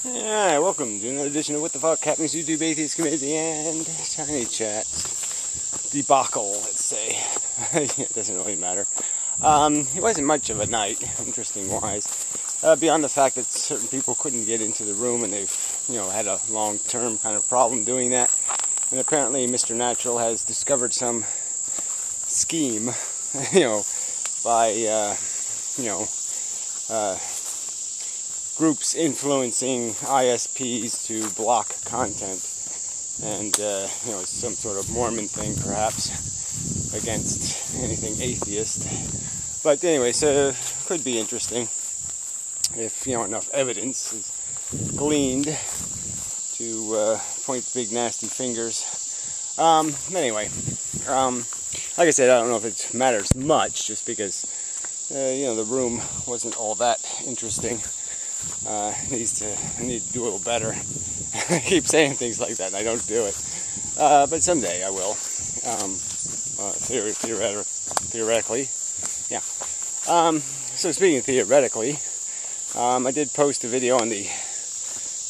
Alright, welcome to another edition of What the Fuck Happens YouTube Atheist Community and Tiny Chat debacle, let's say. It doesn't really matter. It wasn't much of a night, interesting wise, beyond the fact that certain people couldn't get into the room and they've, had a long-term kind of problem doing that. And apparently Mr. Natural has discovered some scheme, by, groups influencing ISPs to block content, and it's some sort of Mormon thing perhaps against anything atheist. But anyway, so it could be interesting if enough evidence is gleaned to point big nasty fingers. Anyway, like I said, I don't know if it matters much, just because the room wasn't all that interesting. I need to do a little better. I keep saying things like that and I don't do it. But someday I will. Theoretically. Yeah. So speaking of theoretically, I did post a video on the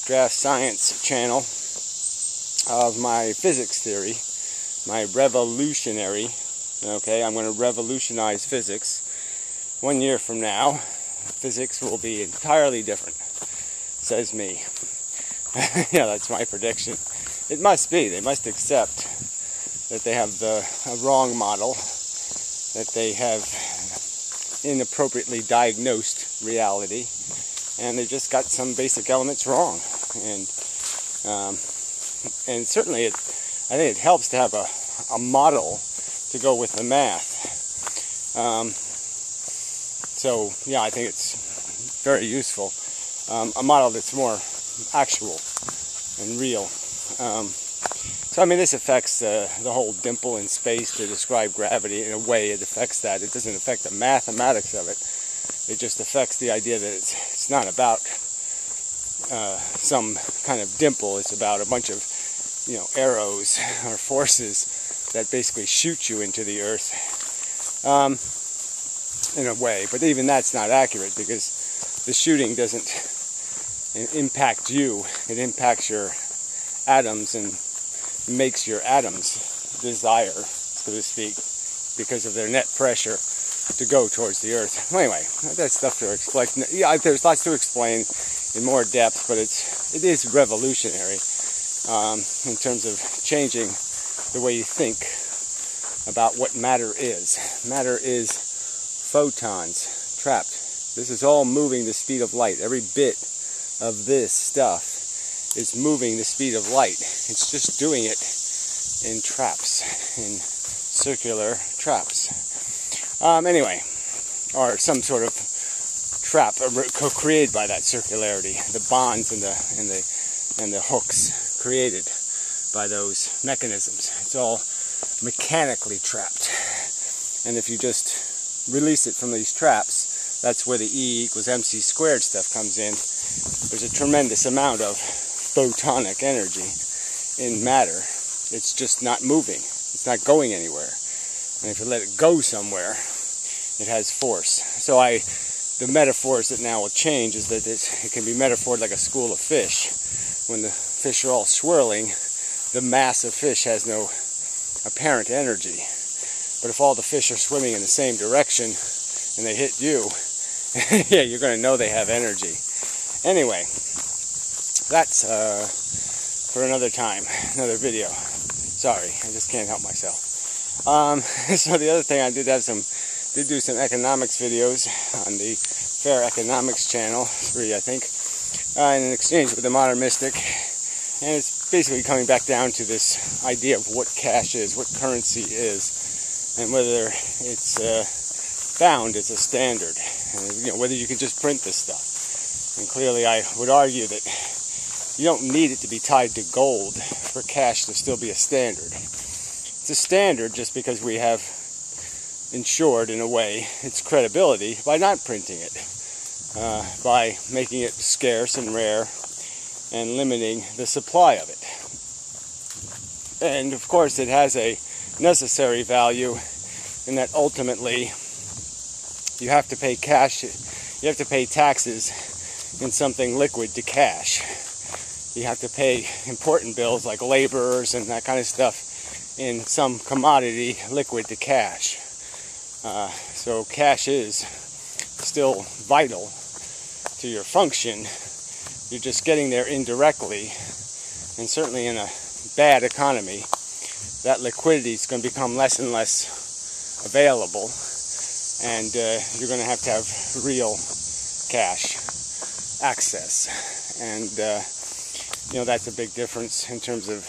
Draft Science channel of my physics theory, my revolutionary, I'm going to revolutionize physics. 1 year from now, physics will be entirely different, says me. Yeah, that's my prediction. It must be. They must accept that they have a wrong model, that they have inappropriately diagnosed reality, and they just got some basic elements wrong. And certainly, I think it helps to have a model to go with the math. So, yeah, I think it's very useful. A model that's more actual and real. So, I mean, this affects the whole dimple in space to describe gravity. In a way, it affects that. It doesn't affect the mathematics of it. It just affects the idea that it's not about some kind of dimple. It's about a bunch of, arrows or forces that basically shoot you into the earth. In a way, but even that's not accurate, because the shooting doesn't impact you. It impacts your atoms and makes your atoms desire, so to speak, because of their net pressure to go towards the earth. Anyway, that's stuff to explain. Yeah, there's lots to explain in more depth, but it is revolutionary in terms of changing the way you think about what matter is. Matter is photons trapped. This is all moving the speed of light. Every bit of this stuff is moving the speed of light. It's just doing it in traps, in circular traps. Anyway, or some sort of trap co-created by that circularity. The bonds and the hooks created by those mechanisms. It's all mechanically trapped. And if you just release it from these traps, that's where the E equals MC squared stuff comes in. There's a tremendous amount of photonic energy in matter. It's just not moving. It's not going anywhere. And if you let it go somewhere, it has force. So the metaphors that now will change is that it can be metaphored like a school of fish. When the fish are all swirling, the mass of fish has no apparent energy. But if all the fish are swimming in the same direction and they hit you, yeah, you're going to know they have energy. Anyway, that's for another time, another video. Sorry, I just can't help myself. So the other thing, I did do some economics videos on the Fair Economics channel, 3 I think, in an exchange with the Modern Mystic. And it's basically coming back down to this idea of what cash is, what currency is, and whether it's bound as a standard, and whether you can just print this stuff. And clearly I would argue that you don't need it to be tied to gold for cash to still be a standard. It's a standard just because we have ensured, in a way, its credibility by not printing it, by making it scarce and rare and limiting the supply of it. And of course it has a necessary value in that ultimately you have to pay cash, you have to pay taxes in something liquid to cash. You have to pay important bills like laborers and that kind of stuff in some commodity liquid to cash. So cash is still vital to your function. You're just getting there indirectly, and certainly in a bad economy, that liquidity is going to become less and less available, and you're going to have real cash access. And that's a big difference in terms of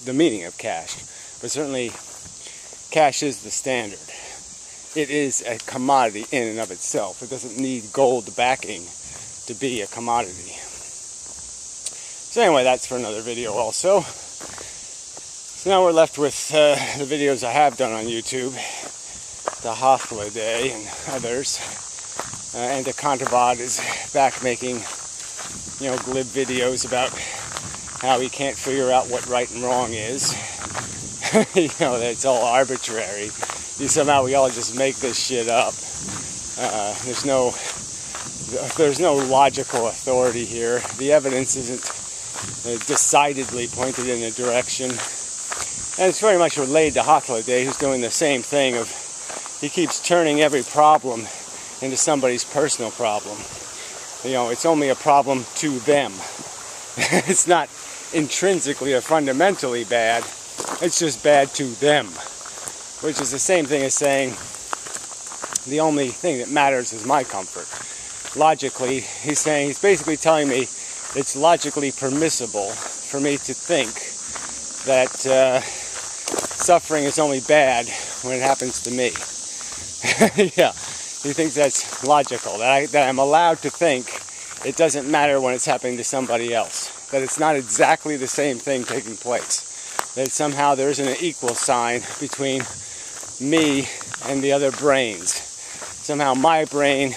the meaning of cash. But certainly cash is the standard. It is a commodity in and of itself. It doesn't need gold backing to be a commodity. So anyway, that's for another video also. So now we're left with the videos I have done on YouTube, the Hafla Day and others, and the Contabad is back making, glib videos about how he can't figure out what right and wrong is. That it's all arbitrary. Somehow we all just make this shit up. There's no logical authority here. The evidence isn't decidedly pointed in a direction. And it's very much related to Hafla Day, who's doing the same thing. He keeps turning every problem into somebody's personal problem. It's only a problem to them. It's not intrinsically or fundamentally bad. It's just bad to them. Which is the same thing as saying the only thing that matters is my comfort. Logically, he's basically telling me it's logically permissible for me to think that suffering is only bad when it happens to me. Yeah, he thinks that's logical, that I'm allowed to think it doesn't matter when it's happening to somebody else, that it's not exactly the same thing taking place, that somehow there isn't an equal sign between me and the other brains. Somehow my brain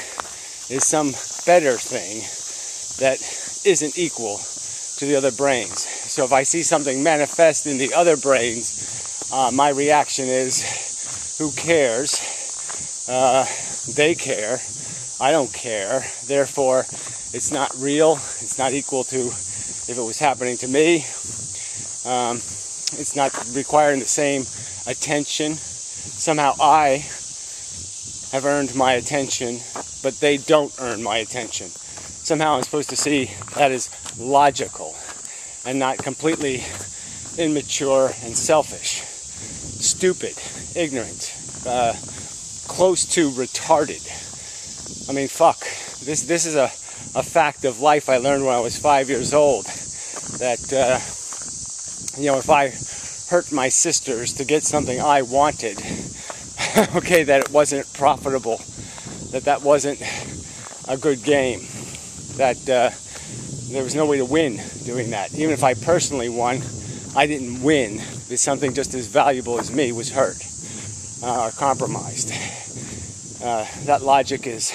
is some better thing that isn't equal to the other brains. So if I see something manifest in the other brains, my reaction is, who cares? They care. I don't care. Therefore, it's not real. It's not equal to if it was happening to me. It's not requiring the same attention. Somehow I have earned my attention, but they don't earn my attention. Somehow I'm supposed to see that as logical and not completely immature and selfish, stupid, ignorant, close to retarded. I mean, fuck. This is a fact of life I learned when I was 5 years old. That, if I hurt my sisters to get something I wanted, okay, that it wasn't profitable, that wasn't a good game, that there was no way to win doing that. Even if I personally won, I didn't win because something just as valuable as me was hurt or compromised. That logic is,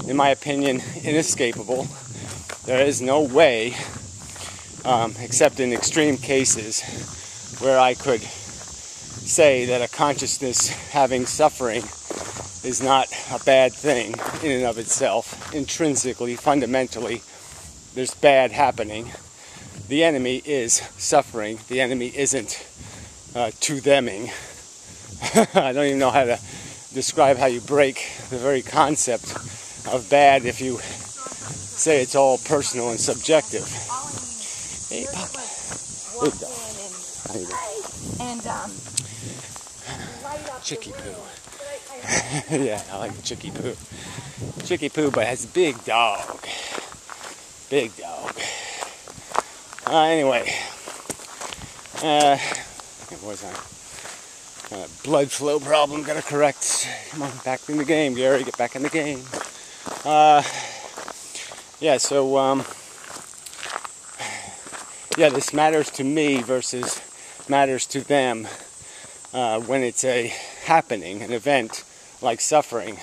in my opinion, inescapable. There is no way, except in extreme cases, where I could say that a consciousness having suffering is not a bad thing in and of itself. Intrinsically, fundamentally, there's bad happening. The enemy is suffering. The enemy isn't to-theming. I don't even know how to describe how you break the very concept of bad if you say it's all personal and subjective. Hey, Papa. Good dog. How you doing? And Chicky poo. Yeah, I like Chicky poo. Chicky poo, but has a big dog. Big dog. Anyway, what was I? Blood flow problem, gotta correct. Come on, back in the game, Gary. Get back in the game. This matters to me versus matters to them. When it's a happening, an event like suffering,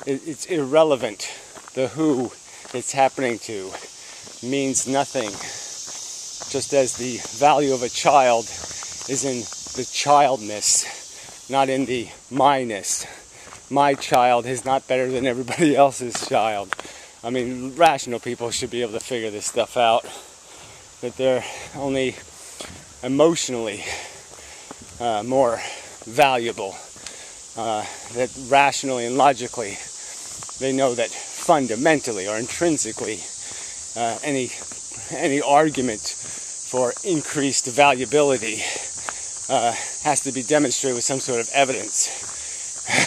it's irrelevant. The who it's happening to means nothing. Just as the value of a child is in the childness, not in the myness. My child is not better than everybody else's child. I mean, rational people should be able to figure this stuff out. That they're only emotionally more valuable. That rationally and logically they know that fundamentally or intrinsically any argument for increased valuability has to be demonstrated with some sort of evidence.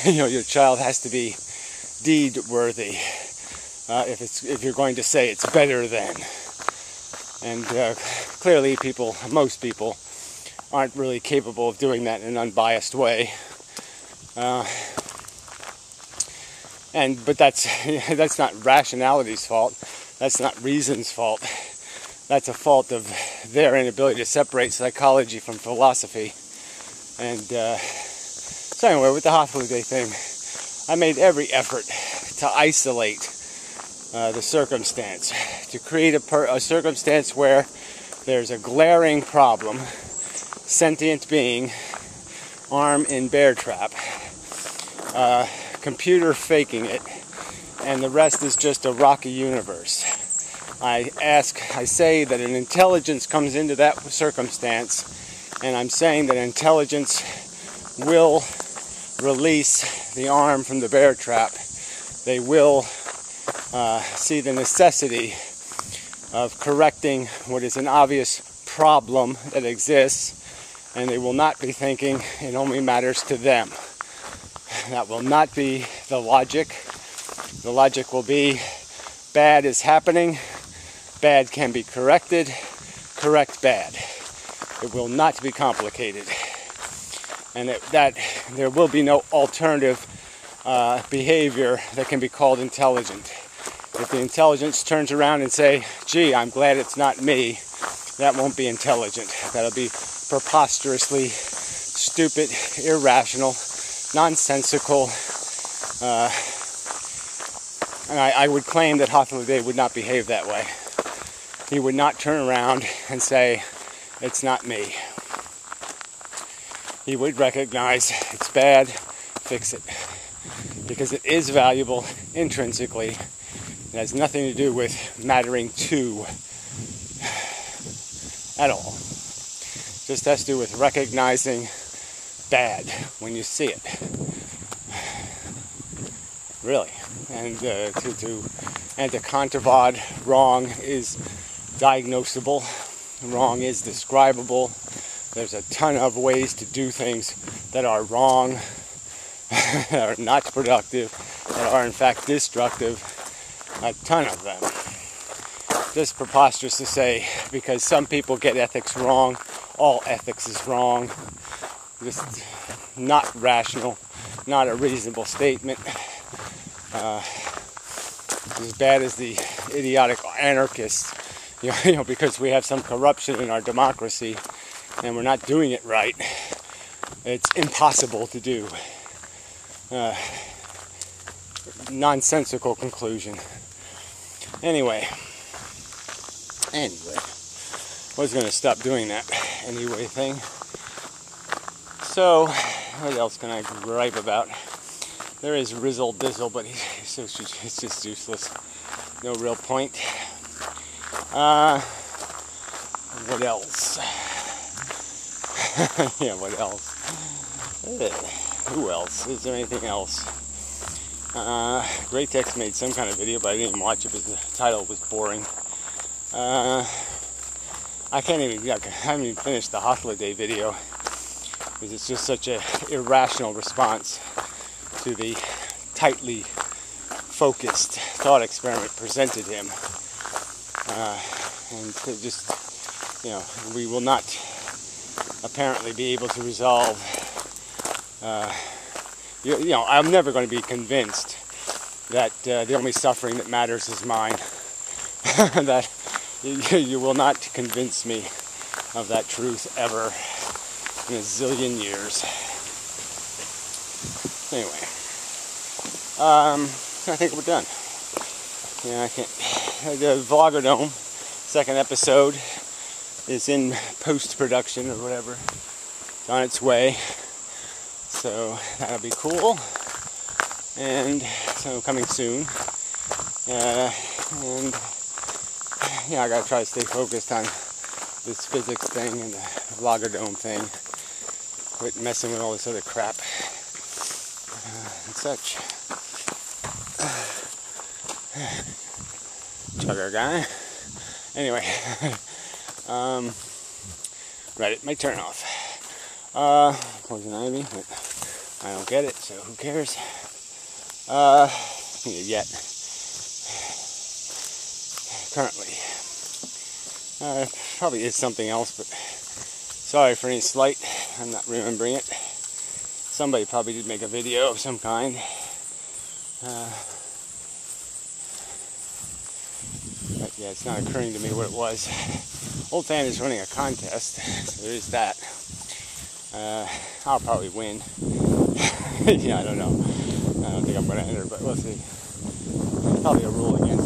Your child has to be deed worthy if you're going to say it's better than. And clearly most people aren't really capable of doing that in an unbiased way. But that's not rationality's fault. That's not reason's fault. That's a fault of their inability to separate psychology from philosophy. And so anyway, with the Holiday thing, I made every effort to isolate the circumstance, to create a circumstance where there's a glaring problem, sentient being, arm in bear trap, computer faking it, and the rest is just a rocky universe. I say that an intelligence comes into that circumstance, and I'm saying that intelligence will release the arm from the bear trap. They will see the necessity of correcting what is an obvious problem that exists, and they will not be thinking it only matters to them. That will not be the logic. The logic will be bad is happening, bad can be corrected, correct bad. It will not be complicated. And that there will be no alternative behavior that can be called intelligent. If the intelligence turns around and say, gee, I'm glad it's not me, that won't be intelligent. That'll be preposterously stupid, irrational, nonsensical. And I would claim that Holiday would not behave that way. He would not turn around and say, it's not me. He would recognize it's bad, fix it. Because it is valuable intrinsically. It has nothing to do with mattering to at all. Just has to do with recognizing bad when you see it. Really. And to controvod wrong is diagnosable. Wrong is describable. There's a ton of ways to do things that are wrong, that are not productive, that are in fact destructive. A ton of them. Just preposterous to say, because some people get ethics wrong, all ethics is wrong. Just not rational, not a reasonable statement. As bad as the idiotic anarchists, because we have some corruption in our democracy and we're not doing it right. It's impossible to do. Nonsensical conclusion. Anyway, I was going to stop doing that anyway thing. So, what else can I gripe about? There is Rizzle Dizzle, but it's just useless. No real point. What else? Yeah, what else? Who else? Is there anything else? Great Text made some kind of video, but I didn't even watch it because the title was boring. I haven't even finished the Holiday video because it's just such an irrational response to the tightly focused thought experiment presented him. And just, we will not apparently be able to resolve. I'm never going to be convinced that the only suffering that matters is mine. That you will not convince me of that truth ever in a zillion years. Anyway, I think we're done. The Vlogger second episode is in post-production or whatever. It's on its way. So that'll be cool. And so coming soon. And yeah, I gotta try to stay focused on this physics thing and the Vlogadome thing. Quit messing with all this other crap and such. Chugger guy. Anyway, right, my turn off. Poison ivy, but I don't get it, so who cares? Yet. Currently. Probably is something else, but sorry for any slight. I'm not remembering it. Somebody probably did make a video of some kind. But yeah, it's not occurring to me what it was. Old Fan is running a contest, so there is that. I'll probably win. Yeah, I don't know. I don't think I'm going to enter, but we'll see. Probably a rule again.